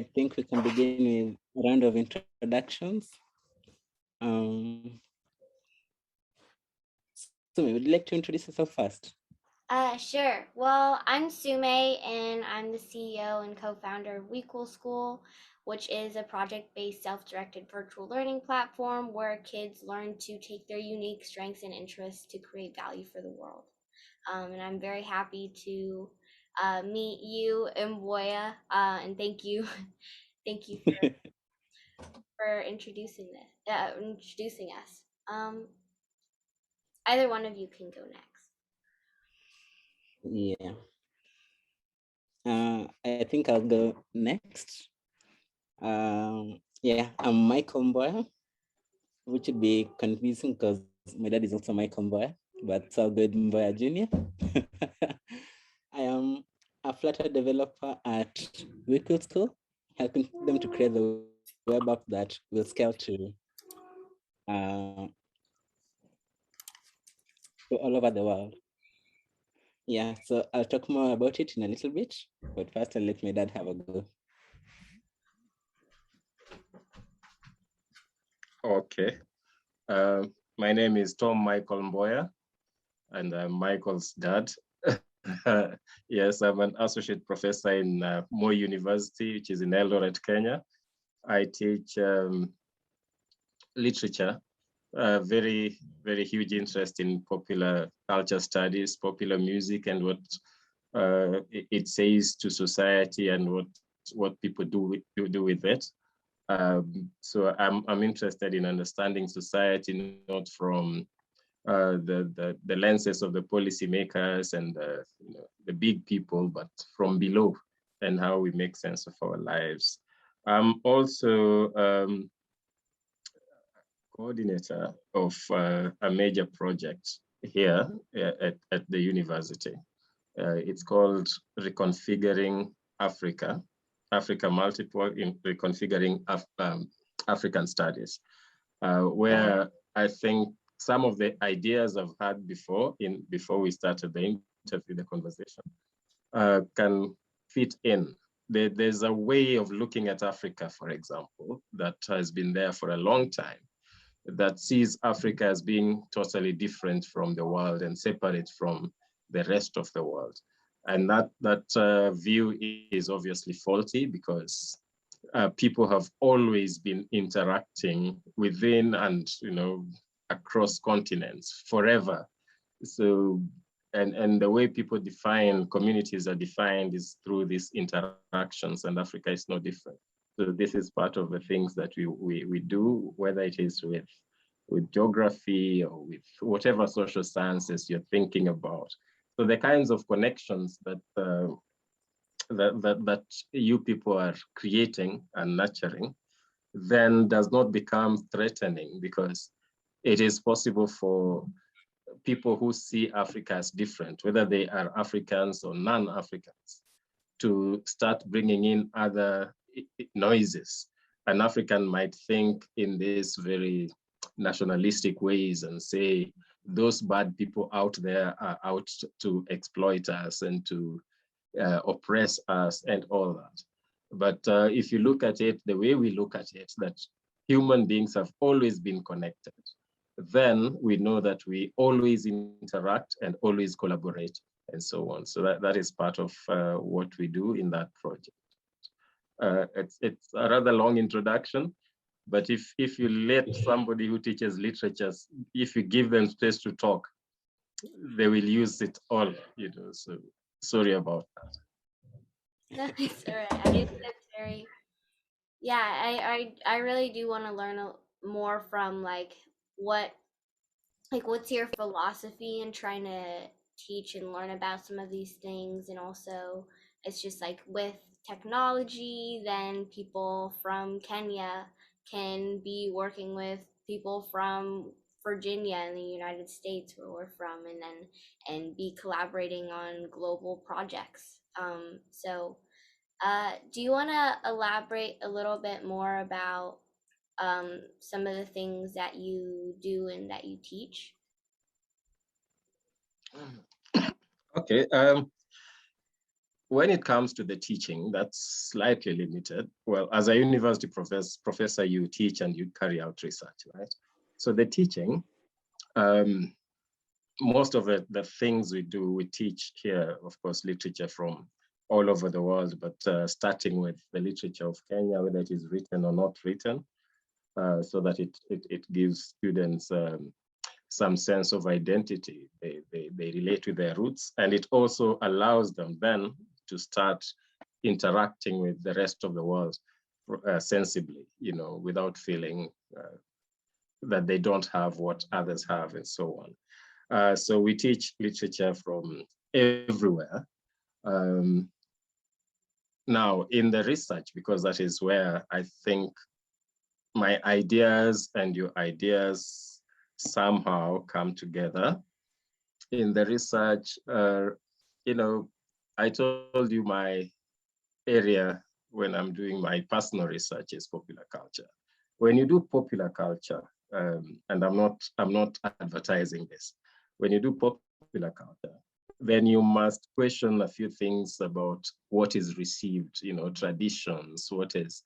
I think we can begin with a round of introductions. Sumay, would you like to introduce yourself first? Sure. Well, I'm Sumay, and I'm the CEO and co-founder of WEquil School, which is a project-based, self-directed virtual learning platform where kids learn to take their unique strengths and interests to create value for the world. And I'm very happy to meet you, Mboya, and thank you, thank you for introducing us. Either one of you can go next. Yeah. I think I'll go next. Yeah, I'm Michael Mboya, which would be confusing because my dad is also Michael Mboya, but so I'll go with Mboya Jr. I am a Flutter developer at WEquil School, helping them to create the web app that will scale uh, to all over the world. Yeah, so I'll talk more about it in a little bit, but first I'll let my dad have a go. Okay. My name is Tom Michael Mboya, and I'm Michael's dad. Yes, I'm an associate professor in Moi University, which is in Eldoret, Kenya. I teach literature, very, very huge interest in popular culture studies, popular music, and what it says to society and what people do with it. So I'm interested in understanding society, not from the lenses of the policymakers and the big people, but from below, and how we make sense of our lives. I'm also coordinator of a major project here at the university. It's called Reconfiguring Africa, Africa Multiple in Reconfiguring African Studies, where I think some of the ideas I've had before we started the interview, the conversation, can fit in. There's a way of looking at Africa, for example, that has been there for a long time, that sees Africa as being totally different from the world and separate from the rest of the world. And that view is obviously faulty, because people have always been interacting within and across continents forever. So and the way people define communities are defined is through these interactions, and Africa is no different. So this is part of the things that we do, whether it is with geography or with whatever social sciences you're thinking about. So the kinds of connections that that you people are creating and nurturing then does not become threatening, because it is possible for people who see Africa as different, whether they are Africans or non-Africans, to start bringing in other noises. An African might think in these very nationalistic ways and say, those bad people out there are out to exploit us and to oppress us and all that. But if you look at it the way we look at it, that human beings have always been connected, then we know that we always interact and always collaborate and so on. So that is part of what we do in that project. It's a rather long introduction, but if you let somebody who teaches literatures, if you give them space to talk, they will use it all, so sorry about that. No, it's all right. It's very, yeah, I really do want to learn more from what's your philosophy in trying to teach and learn about some of these things. And also it's just like with technology, then people from Kenya can be working with people from Virginia in the United States, where we're from, and be collaborating on global projects. Do you want to elaborate a little bit more about some of the things that you do and that you teach? Okay. when it comes to the teaching, that's slightly limited. Well, as a university professor, you teach and you carry out research, right? So the teaching, most of the things we do, we teach here, of course, literature from all over the world, but starting with the literature of Kenya, whether it is written or not written, so that it gives students some sense of identity. They relate to their roots, and it also allows them then to start interacting with the rest of the world sensibly, you know, without feeling that they don't have what others have and so on. So we teach literature from everywhere. Now, in the research, because that is where I think my ideas and your ideas somehow come together. In the research, you know, I told you my area when I'm doing my personal research is popular culture. When you do popular culture, and I'm not advertising this, when you do popular culture, then you must question a few things about what is received, you know, traditions, what is,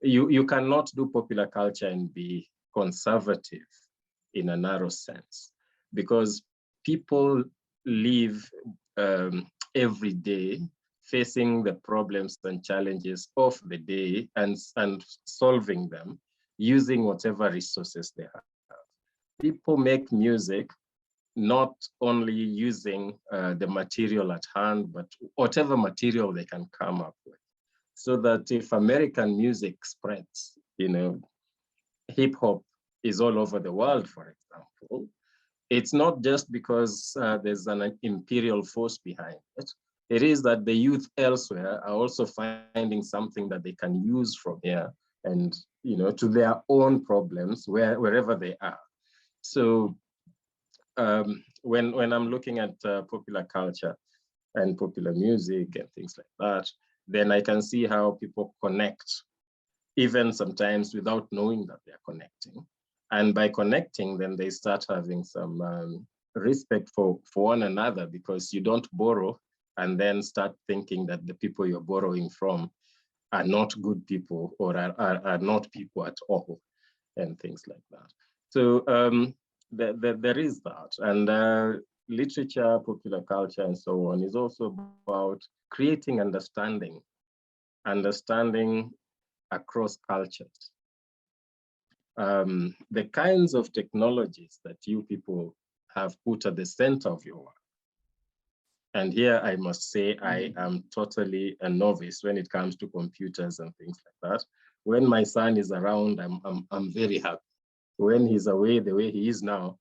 you cannot do popular culture and be conservative in a narrow sense, because people live every day facing the problems and challenges of the day and solving them using whatever resources they have. People make music not only using the material at hand, but whatever material they can come up with. So that if American music spreads, you know, hip hop is all over the world, for example, it's not just because there's an imperial force behind it. It is that the youth elsewhere are also finding something that they can use from here and, you know, to their own problems wherever they are. So when I'm looking at popular culture and popular music and things like that, then I can see how people connect, even sometimes without knowing that they're connecting. And by connecting, then they start having some respect for one another, because you don't borrow and then start thinking that the people you're borrowing from are not good people or are not people at all, and things like that. So there is that. And literature, popular culture, and so on is also about creating understanding across cultures. The kinds of technologies that you people have put at the center of your work. And here I must say I am totally a novice when it comes to computers and things like that. When my son is around, I'm very happy. When he's away the way he is now,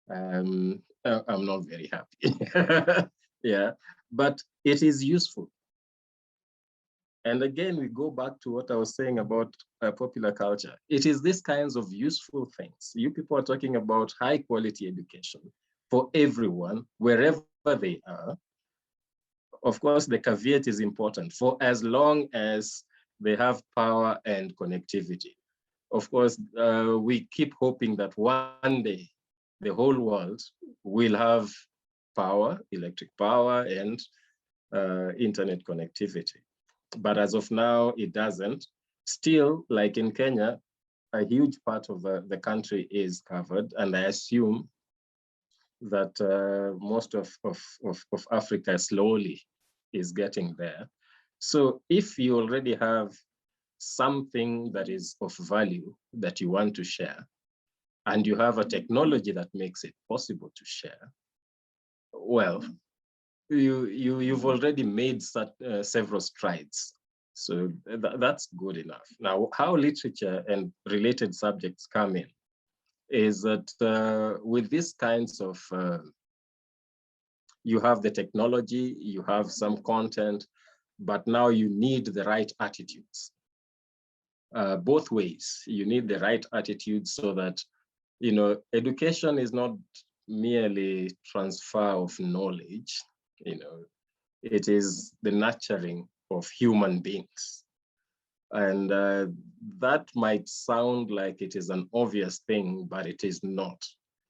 I'm not very happy. Yeah, but it is useful. And again, we go back to what I was saying about popular culture. It is these kinds of useful things. You people are talking about high quality education for everyone, wherever they are. Of course, the caveat is important for as long as they have power and connectivity. Of course, we keep hoping that one day the whole world will have power, electric power, and internet connectivity. But as of now, it doesn't. Still, like in Kenya, a huge part of the country is covered, and I assume that most of Africa slowly is getting there. So if you already have something that is of value that you want to share, and you have a technology that makes it possible to share, well, you've already made several strides. So that's good enough. Now, how literature and related subjects come in is that with these kinds of, you have the technology, you have some content, but now you need the right attitudes. Both ways, you need the right attitudes so that, you know, education is not merely transfer of knowledge, you know, it is the nurturing of human beings. And that might sound like it is an obvious thing, but it is not.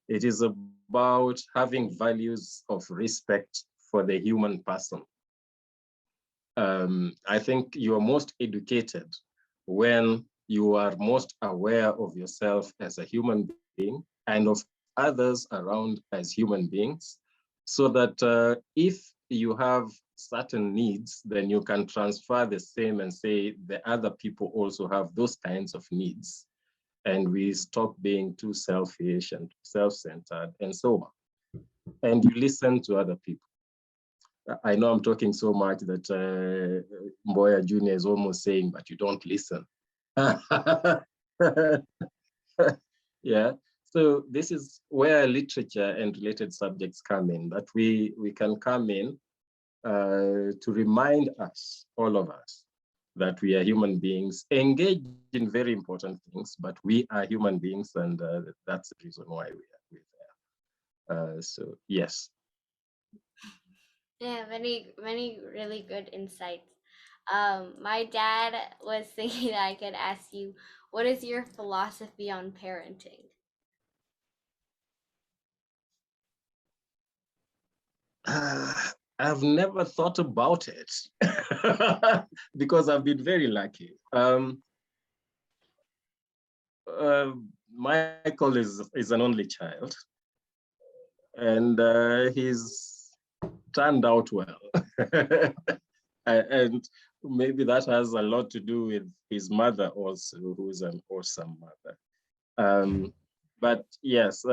It is about having values of respect for the human person. I think you are most educated when you are most aware of yourself as a human being and of others around as human beings, so that if you have certain needs, then you can transfer the same and say the other people also have those kinds of needs. And we stop being too selfish and self-centered and so on. And you listen to other people. I know I'm talking so much that Mboya Jr. is almost saying, but you don't listen. Yeah. So this is where literature and related subjects come in, that we can come in to remind us, all of us, that we are human beings engaged in very important things, but we are human beings, and that's the reason why we're there. So yes. Yeah, many really good insights. My dad was thinking that I could ask you, what is your philosophy on parenting? I've never thought about it because I've been very lucky. Michael is an only child, and he's turned out well. And maybe that has a lot to do with his mother also, who's an awesome mother. But yes,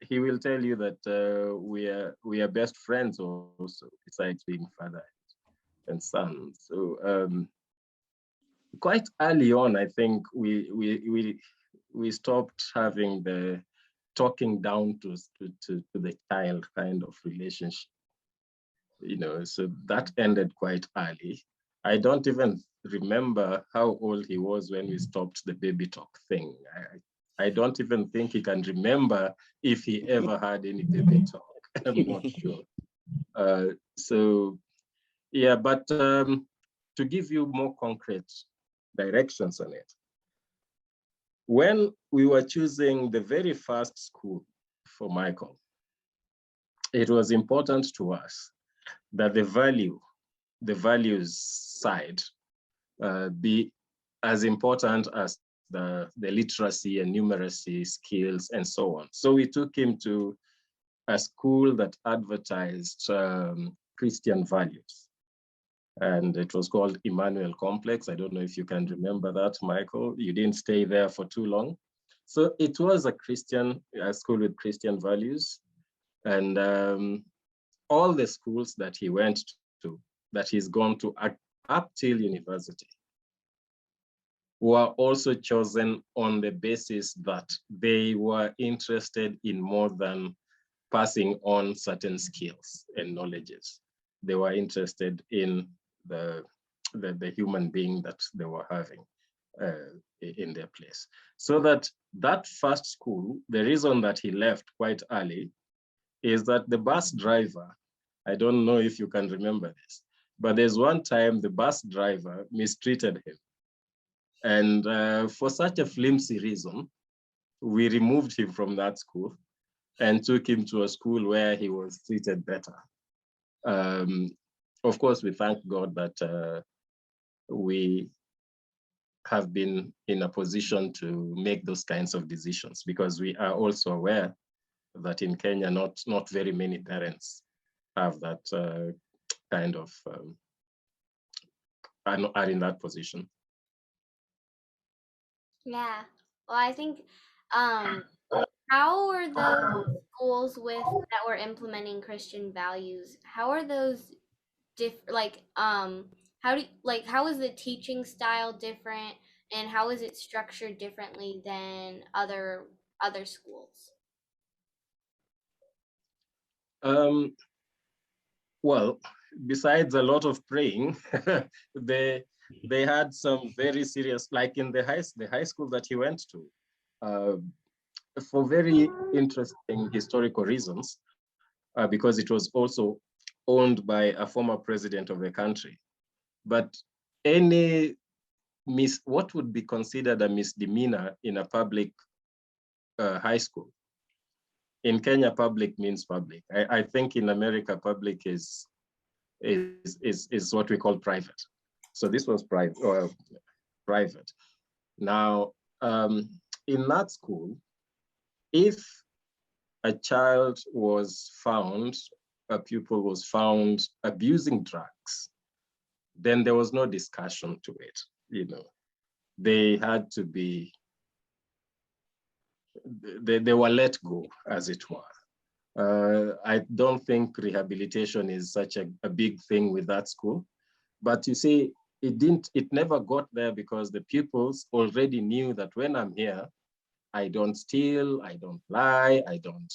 he will tell you that we are best friends also, besides being father and son. So quite early on, I think we stopped having the talking down to the child kind of relationship, you know. So that ended quite early. I don't even remember how old he was when we stopped the baby talk thing. I don't even think he can remember if he ever had any baby talk. I'm not sure. So yeah, but to give you more concrete directions on it, when we were choosing the very first school for Michael, it was important to us that the values side be as important as the literacy and numeracy skills and so on. So we took him to a school that advertised Christian values. And it was called Emmanuel Complex. I don't know if you can remember that, Michael. You didn't stay there for too long. So it was a school with Christian values. And all the schools that he went to, that he's gone to up till university, were also chosen on the basis that they were interested in more than passing on certain skills and knowledges. They were interested in the human being that they were having in their place. So that first school, the reason that he left quite early is that the bus driver, I don't know if you can remember this, but there's one time the bus driver mistreated him. And for such a flimsy reason, we removed him from that school and took him to a school where he was treated better. Of course, we thank God that we have been in a position to make those kinds of decisions, because we are also aware that in Kenya, not very many parents have that kind of, are in that position. Yeah. Well, I think how are those schools that were implementing Christian values? How are those how is the teaching style different, and how is it structured differently than other schools? Well, besides a lot of praying, they had some very serious, like in the high school that he went to, uh, for very interesting historical reasons, because it was also owned by a former president of the country. But any what would be considered a misdemeanor in a public high school, in Kenya, public means public. I think in America, public is is what we call private. So this was private. Now, in that school, if a child was found, a pupil was found abusing drugs, then there was no discussion to it. You know, they had to be, they were let go, as it were. I don't think rehabilitation is such a big thing with that school, but you see, it never got there because the pupils already knew that when I'm here, I don't steal, I don't lie, I don't.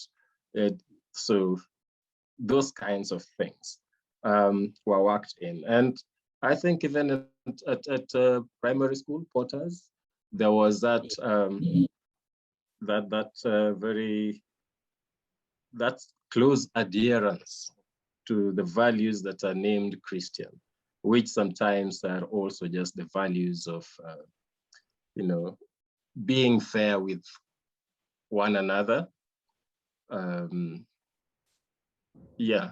So those kinds of things were worked in. And I think even at primary school, Potters, there was that that close adherence to the values that are named Christian, which sometimes are also just the values of, you know, being fair with one another. Yeah.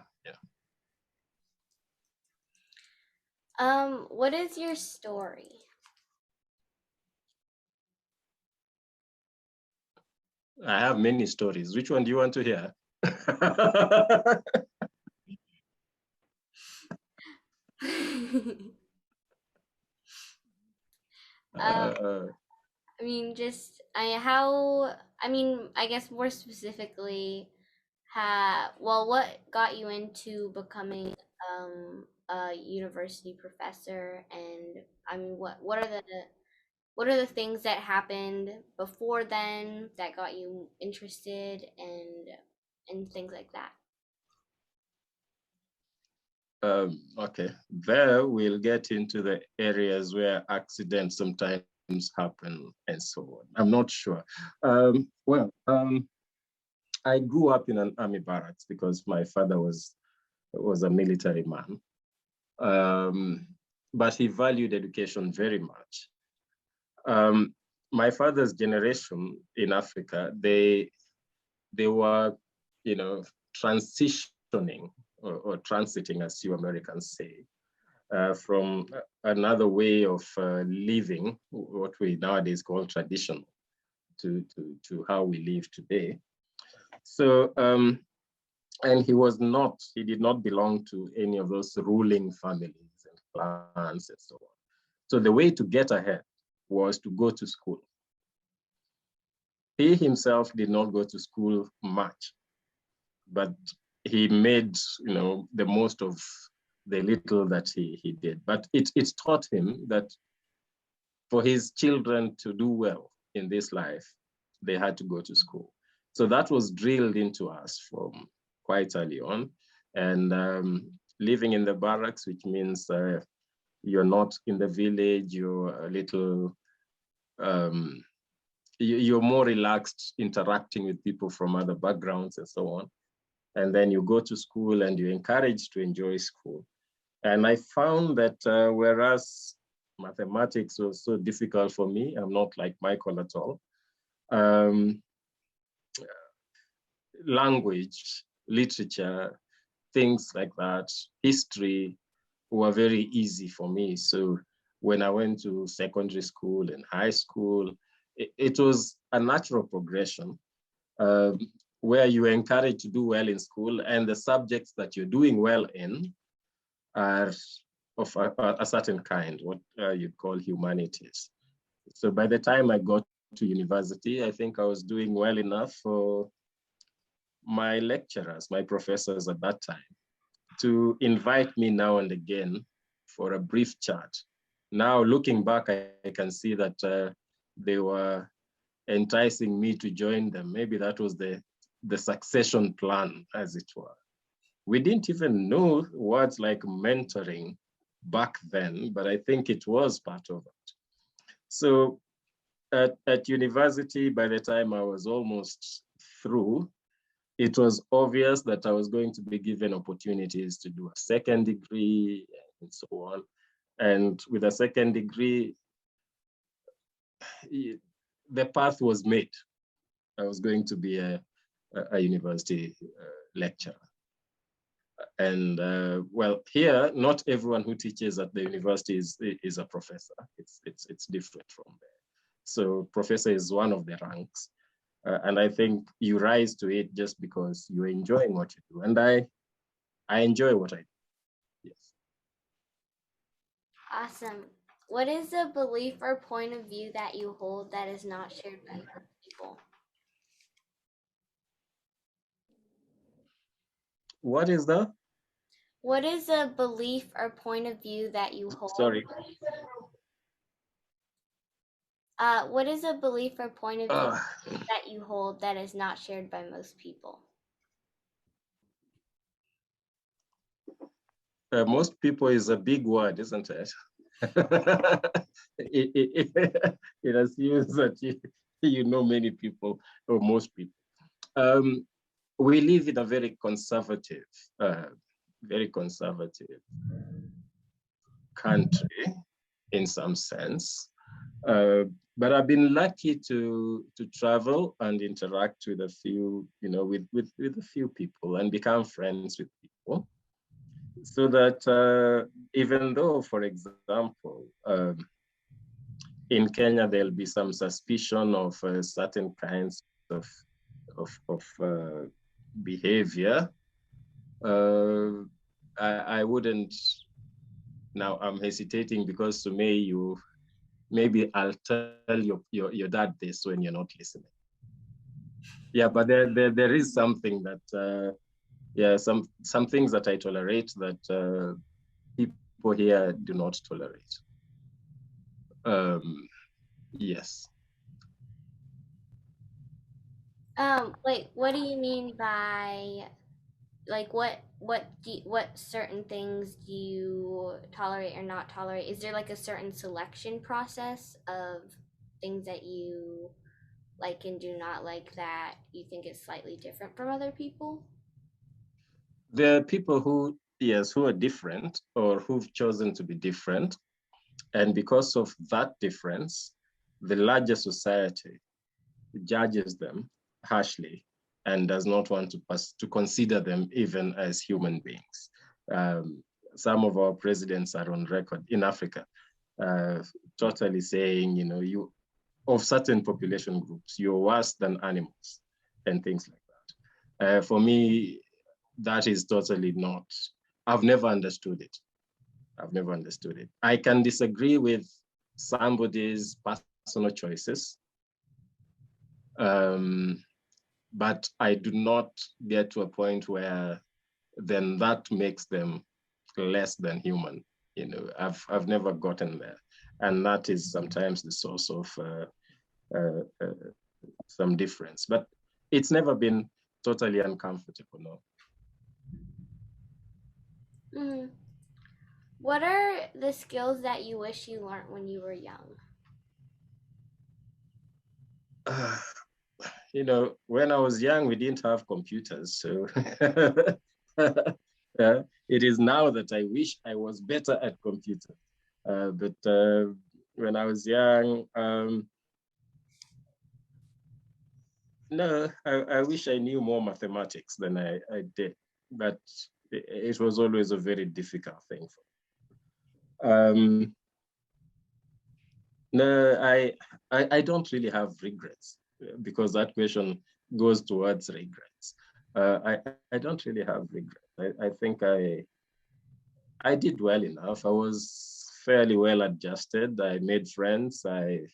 What is your story? I have many stories. Which one do you want to hear? I mean, I guess more specifically, what got you into becoming a university professor, and I mean, what are the things that happened before then that got you interested and things like that? Okay, there we'll get into the areas where accidents sometimes happen and so on. I'm not sure. I grew up in an army barracks because my father was a military man, but he valued education very much. My father's generation in Africa, they were, you know, transitioning or transiting, as you Americans say, from another way of living, what we nowadays call traditional, to how we live today. So, and he did not belong to any of those ruling families and clans and so on. So the way to get ahead was to go to school. He himself did not go to school much, but he made, you know, the most of the little that he did. But it taught him that for his children to do well in this life, they had to go to school. So that was drilled into us from quite early on. And living in the barracks, which means you're not in the village, you're a little, you're more relaxed interacting with people from other backgrounds and so on. And then you go to school and you're encouraged to enjoy school. And I found that whereas mathematics was so difficult for me, I'm not like Michael at all. Language, literature, things like that, history were very easy for me. So when I went to secondary school and high school, it was a natural progression where you were encouraged to do well in school, and the subjects that you're doing well in are of a certain kind, what you'd call humanities. So by the time I got to university, I think I was doing well enough for my lecturers, my professors at that time, to invite me now and again for a brief chat. Now, looking back, I can see that they were enticing me to join them. Maybe that was the succession plan, as it were. We didn't even know words like mentoring back then, but I think it was part of it. So at university, by the time I was almost through, it was obvious that I was going to be given opportunities to do a second degree and so on. And with a second degree, the path was made. I was going to be a university lecturer. And well, here, not everyone who teaches at the university is a professor. It's different from there. So professor is one of the ranks. And I think you rise to it just because you're enjoying what you do. And I enjoy what I do. Yes. Awesome. What is a belief or point of view that you hold that is not shared by other people? What is that? What is a belief or point of view that you hold? Sorry. What is a belief or point of view that you hold that is not shared by most people? Most people is a big word, isn't it? It assumes that you know many people or most people. We live in a very conservative country in some sense. But I've been lucky to travel and interact with a few, with a few people and become friends with people. So that even though, for example, in Kenya, there'll be some suspicion of certain kinds of behavior, I wouldn't. Now I'm hesitating because Sumay, maybe I'll tell your dad this when you're not listening. Yeah, but there is something that some things that I tolerate that people here do not tolerate. Yes. Like, what do you mean by, like, what certain things do you tolerate or not tolerate? Is there like a certain selection process of things that you like and do not like that you think is slightly different from other people? There are people who are different or who've chosen to be different. And because of that difference, the larger society judges them harshly and does not want to consider them even as human beings. Some of our presidents are on record in Africa, totally saying, you of certain population groups, you're worse than animals and things like that. For me, that is totally not. I've never understood it. I can disagree with somebody's personal choices, but I do not get to a point where then that makes them less than human. I've never gotten there, and that is sometimes the source of some difference. But it's never been totally uncomfortable. No. Mm. What are the skills that you wish you learned when you were young? When I was young, we didn't have computers. So it is now that I wish I was better at computers. But when I was young, no, I wish I knew more mathematics than I did. But it was always a very difficult thing for me. No, I don't really have regrets because that question goes towards regrets. I don't really have regrets. I think I did well enough. I was fairly well adjusted. I made friends. I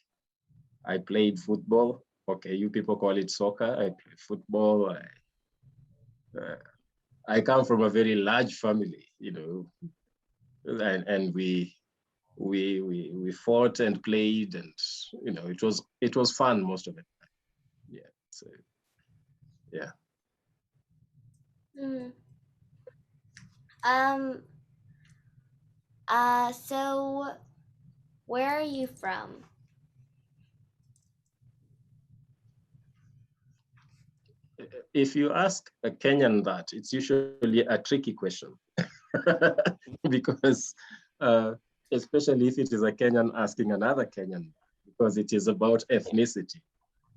played football. Okay, you people call it soccer. I played football. I come from a very large family, and we fought and played, and it was fun most of it. Yeah. So yeah. Mm. So where are you from? If you ask a Kenyan that, it's usually a tricky question because especially if it is a Kenyan asking another Kenyan, because it is about ethnicity.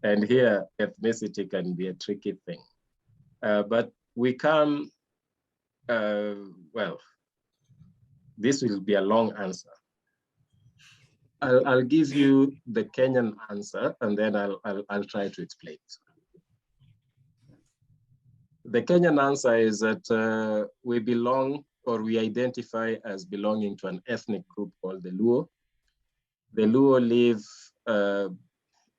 And here, ethnicity can be a tricky thing. But we come well, this will be a long answer. I'll give you the Kenyan answer, and then I'll try to explain it. The Kenyan answer is that we belong, or we identify as belonging to an ethnic group called the Luo. The Luo live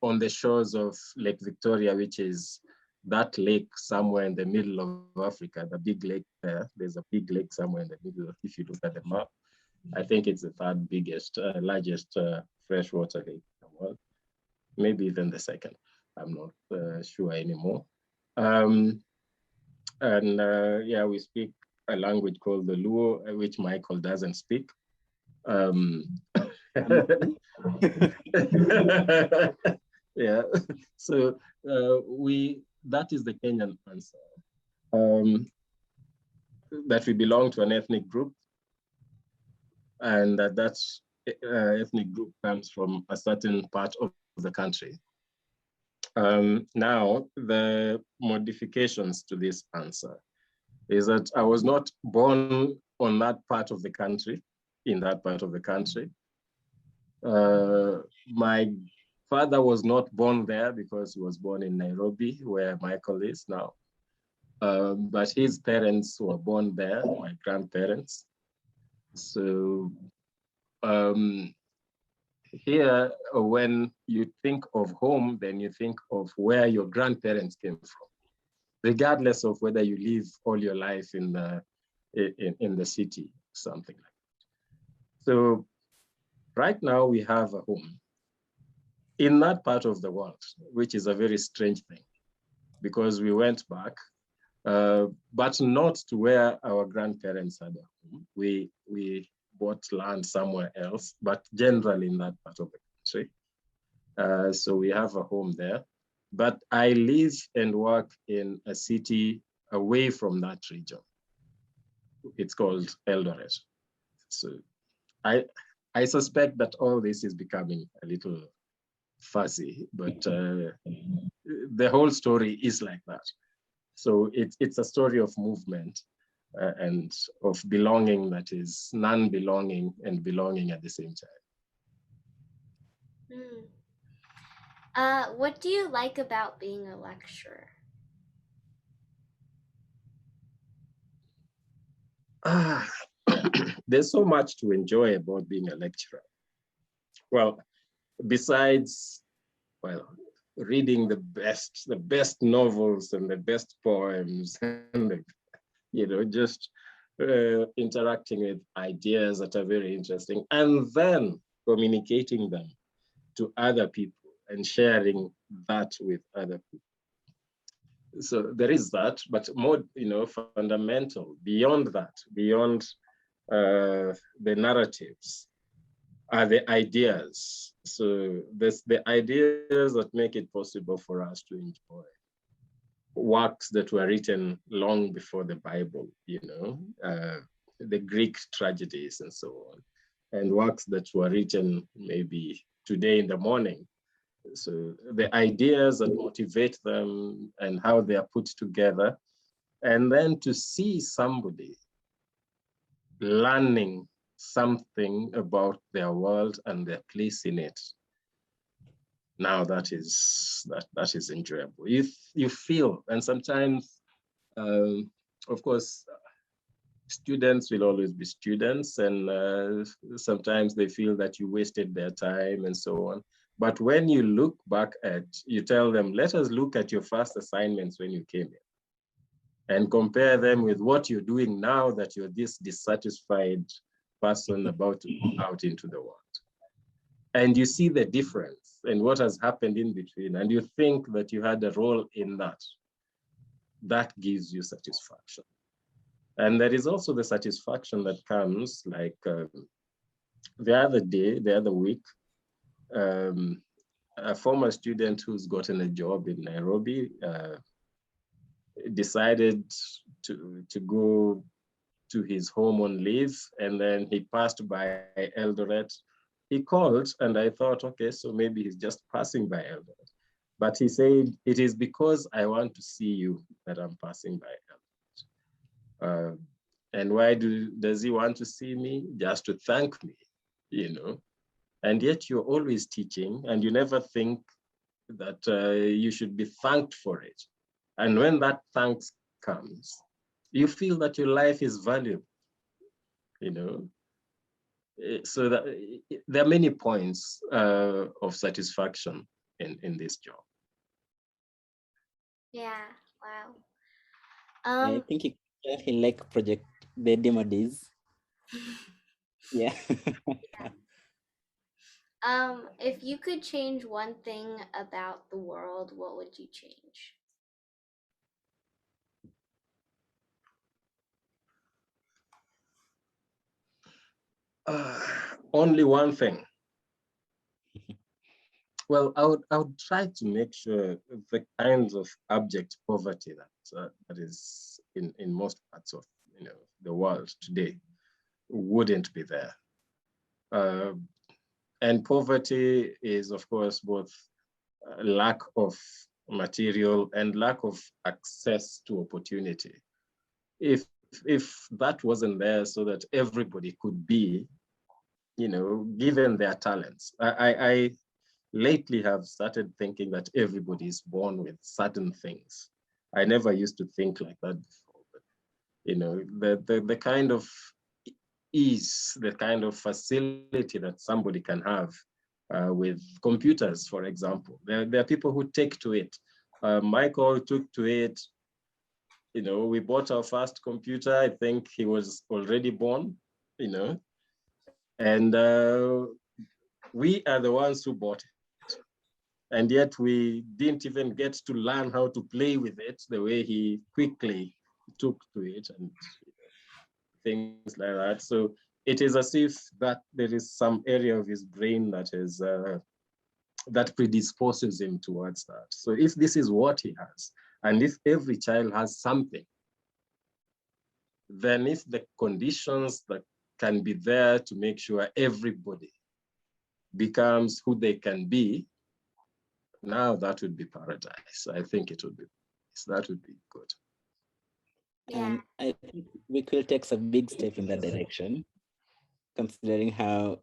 on the shores of Lake Victoria, which is that lake somewhere in the middle of Africa, the big lake there. There's a big lake somewhere in the middle, if you look at the map. I think it's the third biggest, largest freshwater lake in the world. Maybe even the second. I'm not sure anymore. Yeah, we speak a language called the Luo, which Michael doesn't speak. Yeah, so that is the Kenyan answer. That we belong to an ethnic group, and that ethnic group comes from a certain part of the country. Now, the modifications to this answer is that I was not born on that part of the country, in that part of the country. My father was not born there because he was born in Nairobi, where Michael is now. But his parents were born there, my grandparents. So here, when you think of home, then you think of where your grandparents came from, regardless of whether you live all your life in the city, something like that. So right now we have a home in that part of the world, which is a very strange thing, because we went back, but not to where our grandparents had a home. We bought land somewhere else, but generally in that part of the country. So we have a home there. But I live and work in a city away from that region. It's called Eldoret. So I suspect that all this is becoming a little fuzzy, but the whole story is like that. So it's a story of movement and of belonging that is non-belonging and belonging at the same time. What do you like about being a lecturer? There's so much to enjoy about being a lecturer. Well, besides, reading the best novels and the best poems, and just interacting with ideas that are very interesting, and then communicating them to other people and sharing that with other people. So there is that, but more, fundamental, beyond that, beyond the narratives, are the ideas. So there's the ideas that make it possible for us to enjoy works that were written long before the Bible, the Greek tragedies and so on, and works that were written maybe today in the morning. So the ideas that motivate them and how they are put together, and then to see somebody learning something about their world and their place in it. Now that is enjoyable. You feel, and sometimes, of course, students will always be students, and sometimes they feel that you wasted their time and so on. But when you look back you tell them, let us look at your first assignments when you came in and compare them with what you're doing now that you're this dissatisfied person about to go out into the world. And you see the difference and what has happened in between, and you think that you had a role in that. That gives you satisfaction. And there is also the satisfaction that comes, like the other week, a former student who's gotten a job in Nairobi decided to go to his home on leave, and then he passed by Eldoret. He called, and I thought, okay, so maybe he's just passing by Eldoret. But he said, it is because I want to see you that I'm passing by Eldoret. And why does he want to see me? Just to thank me, you know? And yet you're always teaching and you never think that you should be thanked for it. And when that thanks comes, you feel that your life is valuable, you know? So that there are many points of satisfaction in this job. Yeah. Wow. I think you actually like project the demo days. Yeah. If you could change one thing about the world, what would you change? Only one thing. Well, I would try to make sure the kinds of abject poverty that is in most parts of the world today wouldn't be there. Uh, and poverty is, of course, both lack of material and lack of access to opportunity. If that wasn't there, so that everybody could be, given their talents, I lately have started thinking that everybody is born with certain things. I never used to think like that before, but the kind of ease, the kind of facility that somebody can have with computers, for example. There are people who take to it. Michael took to it. We bought our first computer. I think he was already born, and we are the ones who bought it. And yet we didn't even get to learn how to play with it the way he quickly took to it and things like that. So it is as if that there is some area of his brain that is that predisposes him towards that. So if this is what he has, and if every child has something, then if the conditions that can be there to make sure everybody becomes who they can be, now that would be paradise. I think it would be, that would be good. Yeah. And I think WEquil takes a big step in that direction, considering how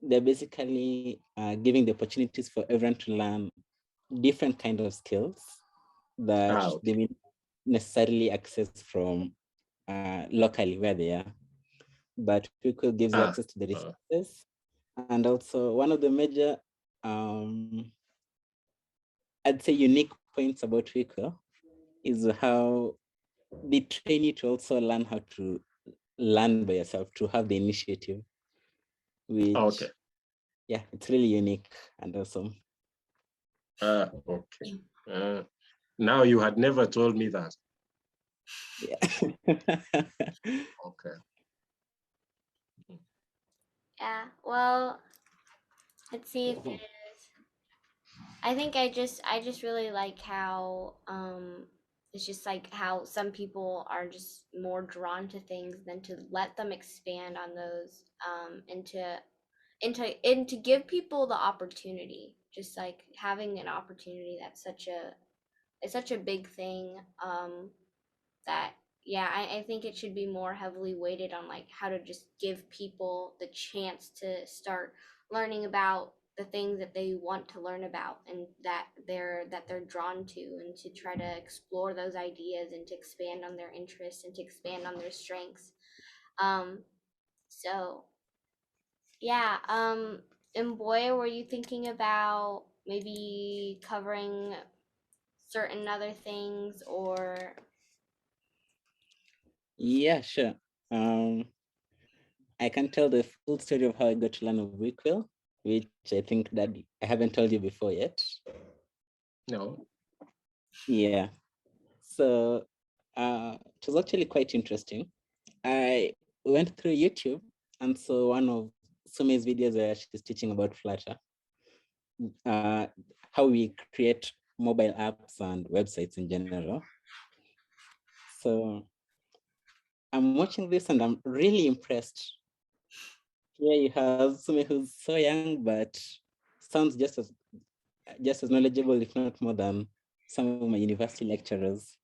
they're basically giving the opportunities for everyone to learn different kind of skills that they may necessarily access from locally where they are. But WEquil gives you access to the resources. And also one of the major, I'd say, unique points about WEquil is how they train you to also learn how to learn by yourself, to have the initiative, which, yeah, it's really unique and awesome. Okay. Now you had never told me that. Yeah. Okay. Yeah. Well, let's see if it is. I think I just really like how it's just like how some people are just more drawn to things than to let them expand on those and to give people the opportunity, just like having an opportunity. That's such a big thing, that yeah, I think it should be more heavily weighted on like how to just give people the chance to start learning about the things that they want to learn about and that they're drawn to, and to try to explore those ideas and to expand on their interests and to expand on their strengths. So yeah, Mboya, were you thinking about maybe covering certain other things or? Yeah, sure. I can tell the full story of how I got to learn of WEquil, which I think that I haven't told you before yet. No. Yeah. So it was actually quite interesting. I went through YouTube and saw one of Sumay's videos where she's teaching about Flutter, how we create mobile apps and websites in general. So I'm watching this and I'm really impressed. Here you have Sumay who's so young, but sounds just as knowledgeable, if not more than some of my university lecturers.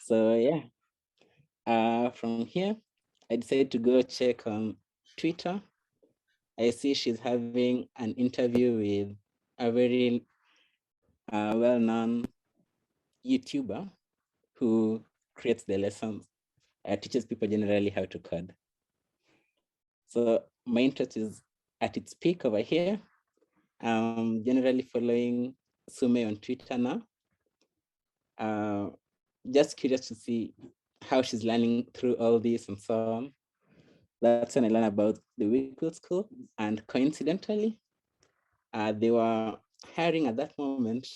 So yeah, From here, I decided to go check on Twitter. I see she's having an interview with a very well-known YouTuber who creates the lessons, teaches people generally how to code. So my interest is at its peak over here. I'm generally following Sumay on Twitter now. Just curious to see how she's learning through all this and so on. That's when I learned about the WEquil School. And coincidentally, they were hiring at that moment.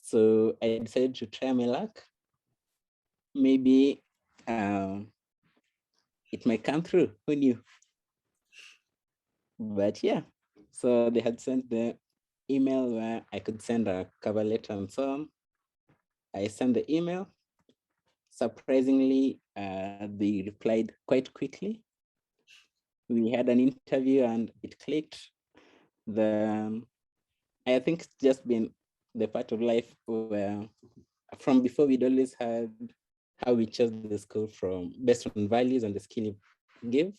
So I decided to try my luck. Maybe it might come through, who knew? But yeah, so they had sent the email where I could send a cover letter and so on. I sent the email. Surprisingly, they replied quite quickly. We had an interview and it clicked. I think it's just been the part of life where from before we'd always had how we chose the school from based on values and the skill you give.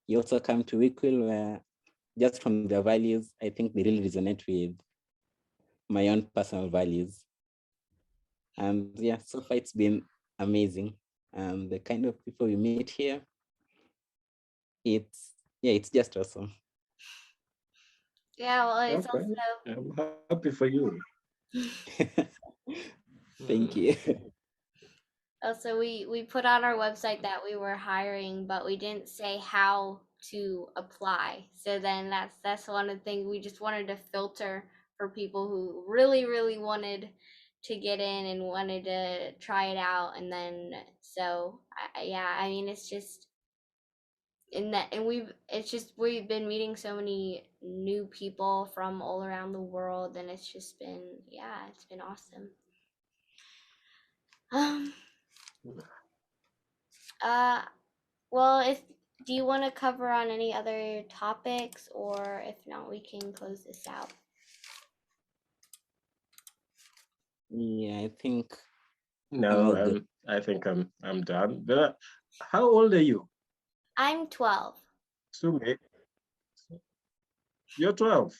You also come to WEquil where just from their values, I think they really resonate with my own personal values. And yeah, so far it's been amazing. And the kind of people we meet here, it's just awesome. Yeah, well, it's Okay. I'm happy for you. Thank you. also we put on our website that we were hiring, but we didn't say how to apply. So then that's one of the things we just wanted to filter for people who really wanted to get in and wanted to try it out. And then so yeah, I mean it's just in that, and we've been meeting so many new people from all around the world, and it's just been, yeah, it's been awesome. Um uh well, if do you want to cover on any other topics, or if not, we can close this out. Yeah, I think I'm No, all good. I think I'm done. But how old are you? I'm 12. Sumi, you're 12.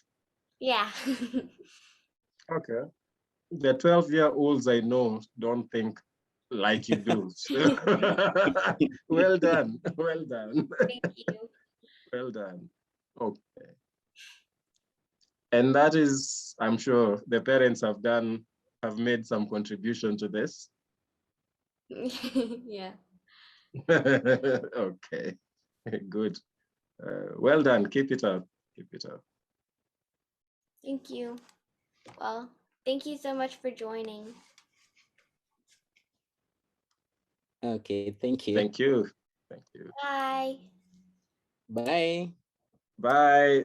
Yeah. Okay. The 12-year-olds I know don't think like you do. Well done. Well done. Thank you. Well done. Okay. And that is, I'm sure the parents have made some contribution to this. Yeah. Okay. Good. Well done. Keep it up. Keep it up. Thank you. Well, thank you so much for joining. Okay, thank you. Thank you. Thank you. Bye. Bye. Bye.